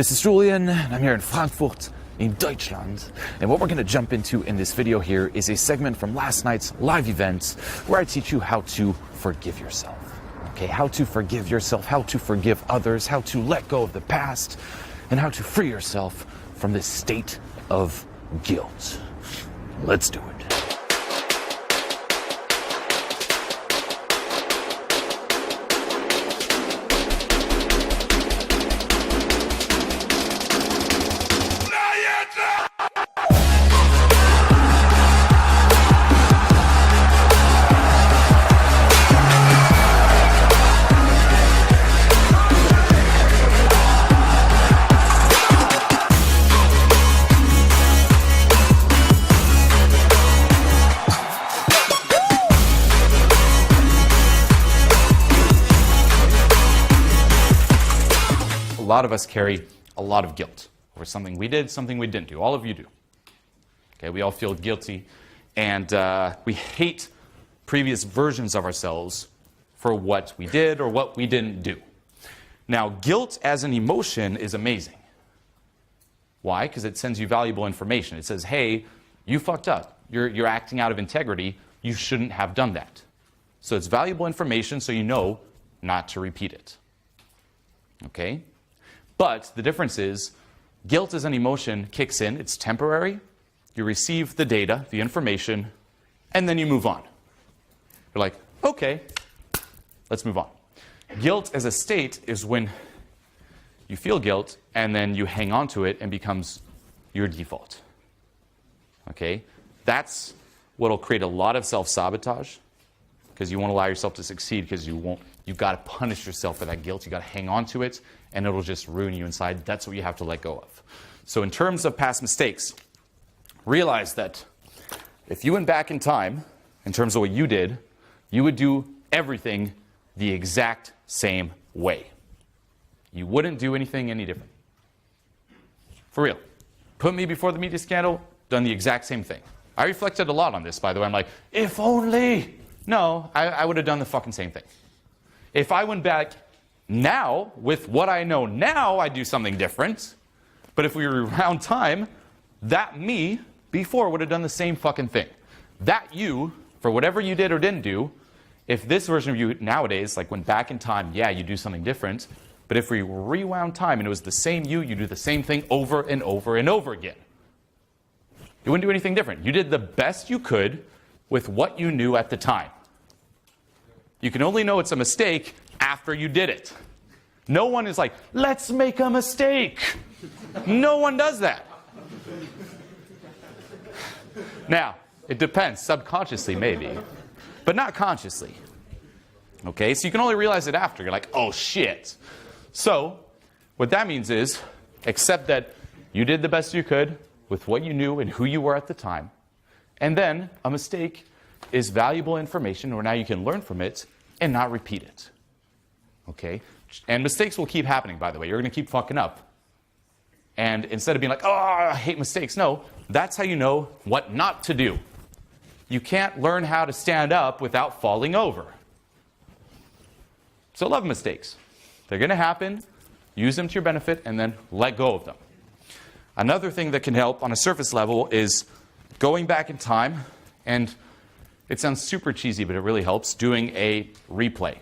This is Julien, and I'm here in Frankfurt, in Deutschland. And what we're going to jump into in this video here is a segment from last night's live event where I teach you how to forgive yourself. Okay, how to forgive yourself, how to forgive others, how to let go of the past, and how to free yourself from this state of guilt. Let's do it. A lot of us carry a lot of guilt over something we did, something we didn't do. All of you do. Okay, we all feel guilty, and we hate previous versions of ourselves for what we did or what we didn't do. Now, guilt as an emotion is amazing. Why? Because it sends you valuable information. It says, hey, you fucked up. You're acting out of integrity. You shouldn't have done that. So it's valuable information so you know not to repeat it. Okay? But the difference is, guilt as an emotion kicks in, it's temporary, you receive the data, the information, and then you move on. You're like, okay, let's move on. Guilt as a state is when you feel guilt, and then you hang on to it and becomes your default. Okay? That's what'll create a lot of self-sabotage, because you won't allow yourself to succeed, because you've got to punish yourself for that guilt, you've got to hang on to it, and it'll just ruin you inside. That's what you have to let go of. So in terms of past mistakes, realize that if you went back in time, in terms of what you did, you would do everything the exact same way. You wouldn't do anything any different. For real. Put me before the media scandal, done the exact same thing. I reflected a lot on this, by the way. I'm like, if only. No, I would have done the fucking same thing. If I went back now, with what I know now, I'd do something different. But if we were around time, that me before would have done the same fucking thing. That you, for whatever you did or didn't do, if this version of you nowadays, like went back in time, yeah, you do something different. But if we rewound time and it was the same you do the same thing over and over and over again. You wouldn't do anything different. You did the best you could with what you knew at the time. You can only know it's a mistake after you did it. No one is like, let's make a mistake. No one does that. Now, it depends. Subconsciously, maybe. But not consciously. Okay? So you can only realize it after. You're like, oh, shit. So, what that means is, accept that you did the best you could with what you knew and who you were at the time. And then, a mistake is valuable information where now you can learn from it and not repeat it. Okay? And mistakes will keep happening, by the way. You're going to keep fucking up. And instead of being like, oh, I hate mistakes, no, that's how you know what not to do. You can't learn how to stand up without falling over. So love mistakes. They're going to happen. Use them to your benefit, and then let go of them. Another thing that can help on a surface level is going back in time, and it sounds super cheesy, but it really helps, doing a replay.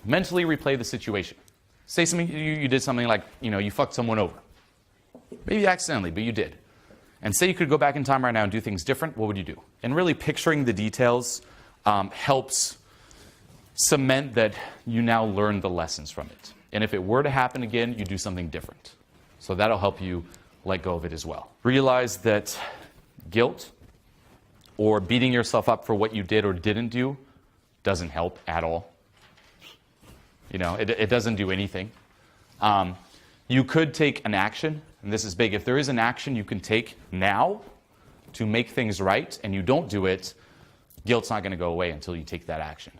Mentally replay the situation. Say something, you did something like, you fucked someone over. Maybe accidentally, but you did. And say you could go back in time right now and do things different, what would you do? And really picturing the details helps cement that you now learned the lessons from it. And if it were to happen again, you do something different. So that'll help you let go of it as well. Realize that guilt or beating yourself up for what you did or didn't do doesn't help at all. It doesn't do anything. You could take an action, and this is big. If there is an action you can take now to make things right, and you don't do it, guilt's not going to go away until you take that action.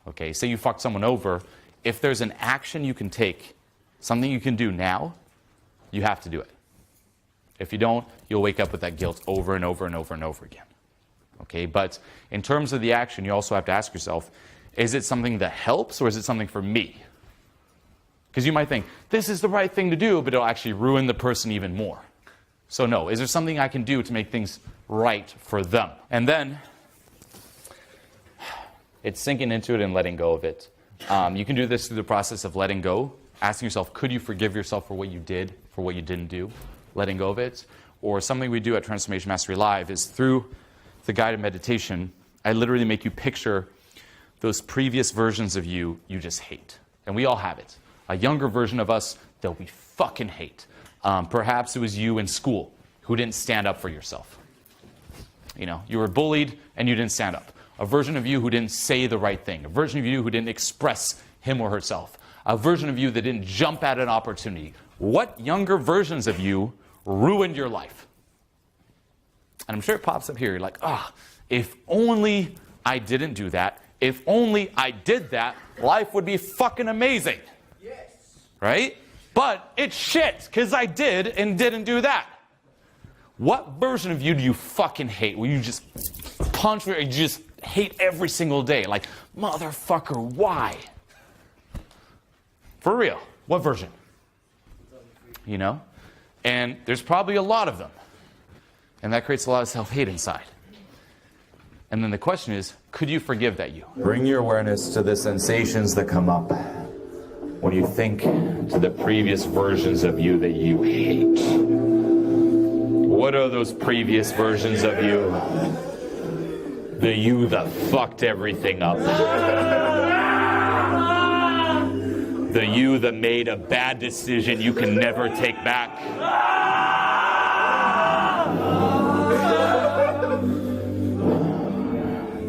Okay, say you fucked someone over. If there's an action you can take, something you can do now, you have to do it. If you don't, you'll wake up with that guilt over and over and over and over again. Okay, but in terms of the action, you also have to ask yourself, is it something that helps or is it something for me? Because you might think, this is the right thing to do, but it'll actually ruin the person even more. So no, is there something I can do to make things right for them? And then, it's sinking into it and letting go of it. You can do this through the process of letting go, asking yourself, could you forgive yourself for what you did, for what you didn't do, letting go of it? Or something we do at Transformation Mastery Live is through the guided meditation, I literally make you picture those previous versions of you just hate. And we all have it. A younger version of us that we fucking hate. Perhaps it was you in school who didn't stand up for yourself. You know, you were bullied and you didn't stand up. A version of you who didn't say the right thing. A version of you who didn't express him or herself. A version of you that didn't jump at an opportunity. What younger versions of you ruined your life? And I'm sure it pops up here. You're like, if only I didn't do that. If only I did that, life would be fucking amazing. Yes. Right? But it's shit, because I did and didn't do that. What version of you do you fucking hate? Where you just punch, or you just hate every single day? Like, motherfucker, why? For real. What version? You know? And there's probably a lot of them. And that creates a lot of self-hate inside. And then the question is, could you forgive that you? Bring your awareness to the sensations that come up when you think to the previous versions of you that you hate. What are those previous versions of you? The you that fucked everything up. The you that made a bad decision you can never take back.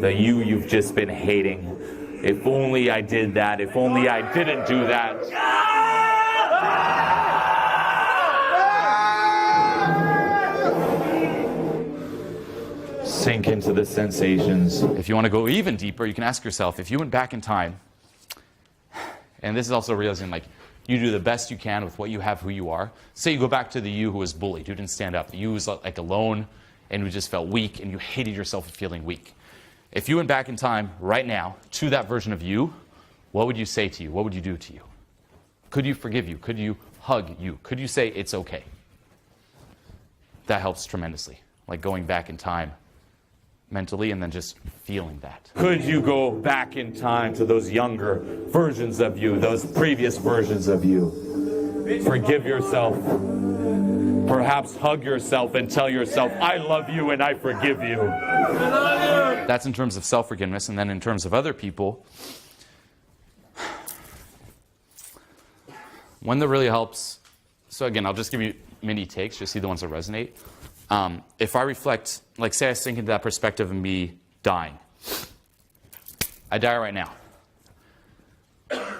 The you've just been hating. If only I did that. If only I didn't do that. Sink into the sensations. If you want to go even deeper, you can ask yourself, if you went back in time, and this is also realizing, like, you do the best you can with what you have, who you are. Say you go back to the you who was bullied, who didn't stand up, the you who was like alone, and who just felt weak, and you hated yourself for feeling weak. If you went back in time right now to that version of you, what would you say to you? What would you do to you? Could you forgive you? Could you hug you? Could you say it's okay? That helps tremendously. Like going back in time mentally and then just feeling that. Could you go back in time to those younger versions of you, those previous versions of you? Forgive yourself. Perhaps hug yourself and tell yourself, I love you and I forgive you. That's in terms of self-forgiveness. And then in terms of other people, one that really helps, so again, I'll just give you mini takes, just see the ones that resonate. If I reflect, like say I sink into that perspective of me dying. I die right now.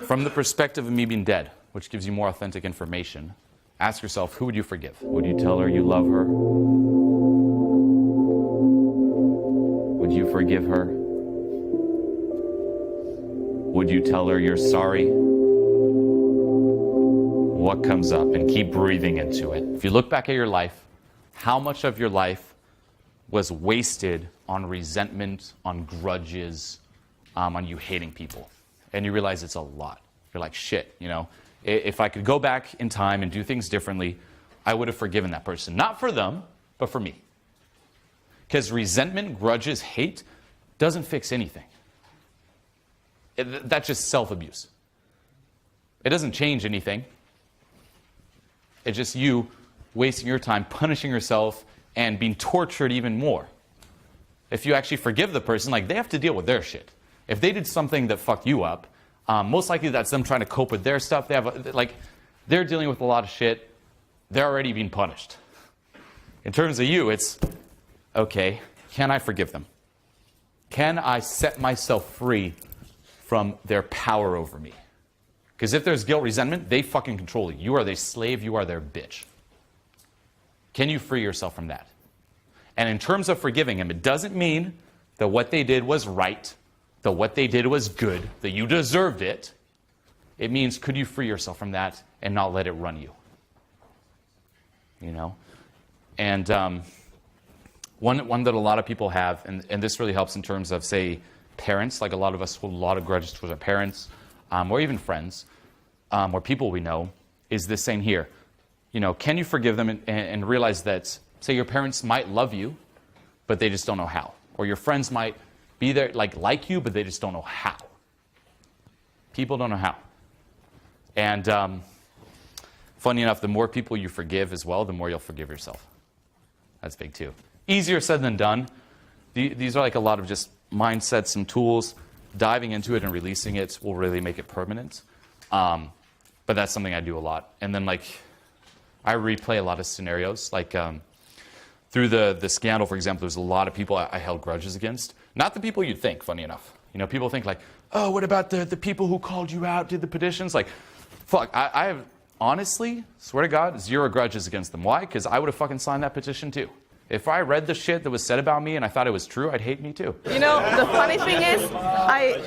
From the perspective of me being dead, which gives you more authentic information, ask yourself, who would you forgive? Would you tell her you love her? Would you forgive her? Would you tell her you're sorry? What comes up? And keep breathing into it. If you look back at your life, how much of your life was wasted on resentment, on grudges, on you hating people? And you realize it's a lot. You're like, shit, you know? If I could go back in time and do things differently, I would have forgiven that person. Not for them, but for me. Because resentment, grudges, hate doesn't fix anything. That's just self-abuse. It doesn't change anything. It's just you wasting your time, punishing yourself, and being tortured even more. If you actually forgive the person, like, they have to deal with their shit. If they did something that fucked you up, most likely that's them trying to cope with their stuff. They have, they're dealing with a lot of shit. They're already being punished. In terms of you, it's, okay, can I forgive them? Can I set myself free from their power over me? Because if there's guilt, resentment, they fucking control you. You are their slave, you are their bitch. Can you free yourself from that? And in terms of forgiving him, it doesn't mean that what they did was right, that what they did was good, that you deserved it. It means, could you free yourself from that and not let it run you? You know? And one that a lot of people have, and this really helps in terms of, say, parents, like a lot of us hold a lot of grudges towards our parents, or even friends. or people we know, is this saying here. Can you forgive them and realize that, say, your parents might love you, but they just don't know how. Or your friends might be there, like you, but they just don't know how. People don't know how. And funny enough, the more people you forgive as well, the more you'll forgive yourself. That's big too. Easier said than done. These are like a lot of just mindsets and tools. Diving into it and releasing it will really make it permanent. But that's something I do a lot. And then I replay a lot of scenarios. Through the scandal, for example, there's a lot of people I held grudges against. Not the people you'd think, funny enough. People think oh, what about the people who called you out, did the petitions? Fuck, I have, honestly, swear to God, 0 grudges against them. Why? Because I would have fucking signed that petition too. If I read the shit that was said about me and I thought it was true, I'd hate me too. The funny thing is, I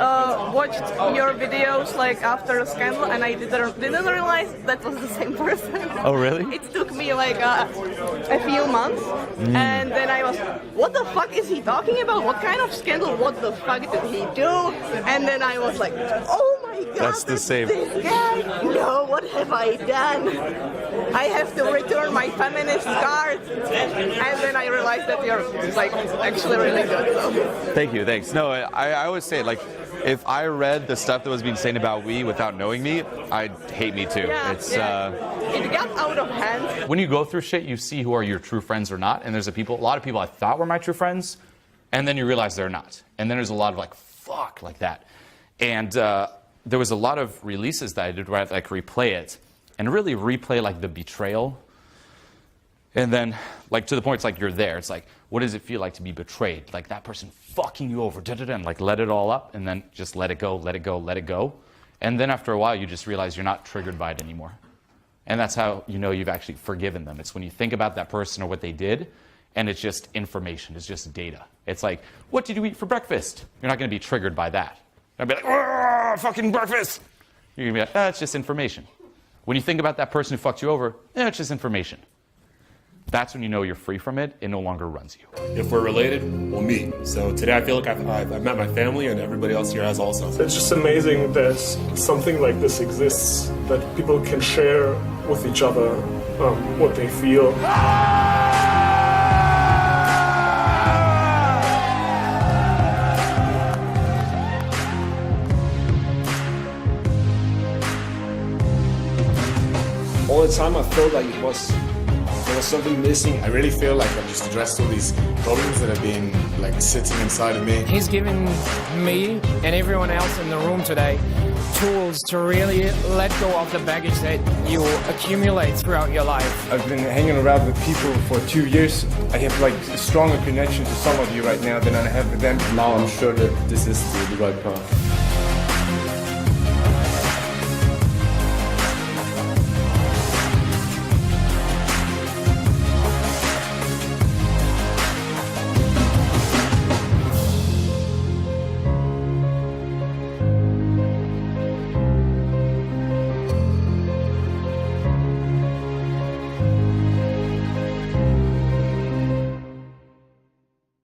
watched your videos after the scandal, and I didn't realize that was the same person. Oh, really? It took me a few months, and then I was, what the fuck is he talking about? What kind of scandal? What the fuck did he do? And then I was like, oh my God, that's the same. This guy? No, what have I done? I have to return my feminist card. And then I realized that you're actually really good. So. Thank you, thanks. No, I always say if I read the stuff that was being said about me without knowing me, I'd hate me too. Yeah, it got out of hand. When you go through shit, you see who are your true friends or not. And there's a lot of people I thought were my true friends, and then you realize they're not. And then there's a lot of fuck, like that. And there was a lot of releases that I did where I'd replay it and really replay the betrayal. And then, to the point, it's you're there. It's what does it feel like to be betrayed? That person fucking you over, and let it all up, and then just let it go, let it go, let it go. And then after a while, you just realize you're not triggered by it anymore. And that's how you know you've actually forgiven them. It's when you think about that person or what they did, and it's just information, it's just data. It's what did you eat for breakfast? You're not going to be triggered by that. You're going to be oh, fucking breakfast! You're going to be it's just information. When you think about that person who fucked you over, it's just information. That's when you know you're free from it. It no longer runs you. If we're related, we'll meet. So today I feel like I've met my family, and everybody else here has also. It's just amazing that something like this exists, that people can share with each other what they feel. All the time I felt like there was something missing. I really feel like I've just addressed all these problems that have been sitting inside of me. He's given me and everyone else in the room today tools to really let go of the baggage that you accumulate throughout your life. I've been hanging around with people for 2 years. I have a stronger connection to some of you right now than I have with them. Now I'm sure that this is the right path.